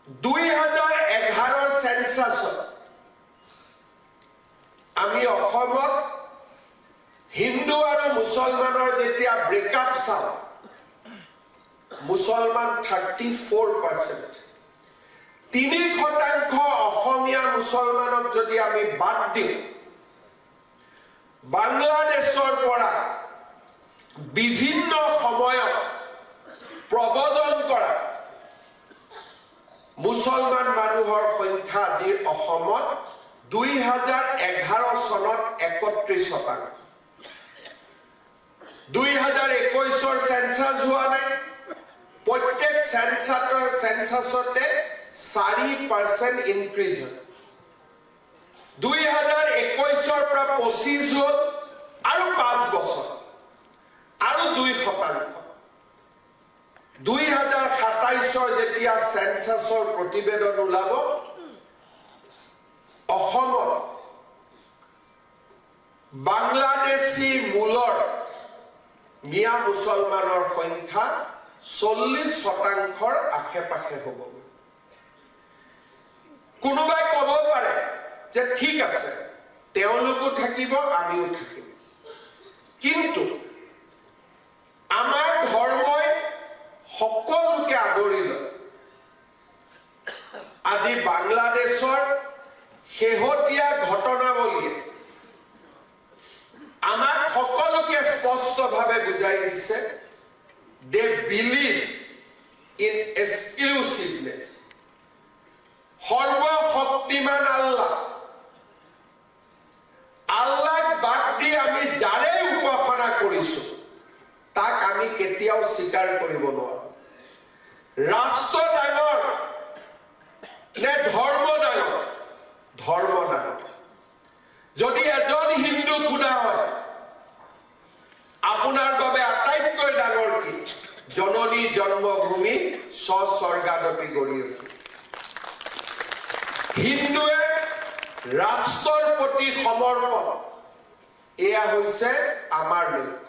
2011 সেন্সাছত আমি অসমত হিন্দু আৰু মুছলমানৰ যেতিয়া ব্ৰেকআপ চাওঁ মুছলমান 34%, 3% অসমীয়া মুছলমানক যদি আমি বাদ দিওঁ বাংলাদেশৰ পৰা বিভিন্ন সময়ত প্ৰব্ৰজন কৰা মুছলমান মানুহৰ সংখ্যা আজি অসমত 2011 চনত 31%, 2021 সেন্সাস হোৱা নাই, প্ৰত্যেক সেন্সাসতে 4% ইনক্ৰিজ হয়, 2021 পৰা 25 হ'ল আৰু 5 বছৰ আৰু 2%, 2027 যেতিয়া সেন্সাসৰ প্ৰতিবেদন ওলাব অসমত বাংলাদেশী মূলৰ মিয়া মুছলমানৰ সংখ্যা 40%ৰ আশে-পাশে হ'ব। কোনোবাই ক'ব পাৰে যে ঠিক আছে তেওঁলোকো থাকিব আমিও থাকিম, কিন্তু আমাৰ ধৰ্মই সকলোকে আদৰি লয়। আজি বাংলাদেশৰ শেহতীয়া ঘটনাৱলীয়ে আমাক সকলোকে স্পষ্টভাৱে বুজাই দিছে they believe in exclusiveness. সৰ্বশক্তিমান আল্লাহক বাদ দি আমি যাৰে উপাসনা কৰিছো তাক আমি কেতিয়াও স্বীকাৰ কৰিব নোৱাৰো। ৰাষ্ট্ৰ ডাঙৰ নে ধৰ্ম ডাঙৰ? ধৰ্ম ডাঙৰ। যদি এজন হিন্দু খুদা হয় আপোনাৰ বাবে আটাইতকৈ ডাঙৰ কি? জননী জন্মভূমি স্বৰ্গাদপি গৰিয়সী। হিন্দুৱে ৰাষ্ট্ৰৰ প্ৰতি সমৰ্পণ, এয়া হৈছে আমাৰ লক্ষ্য।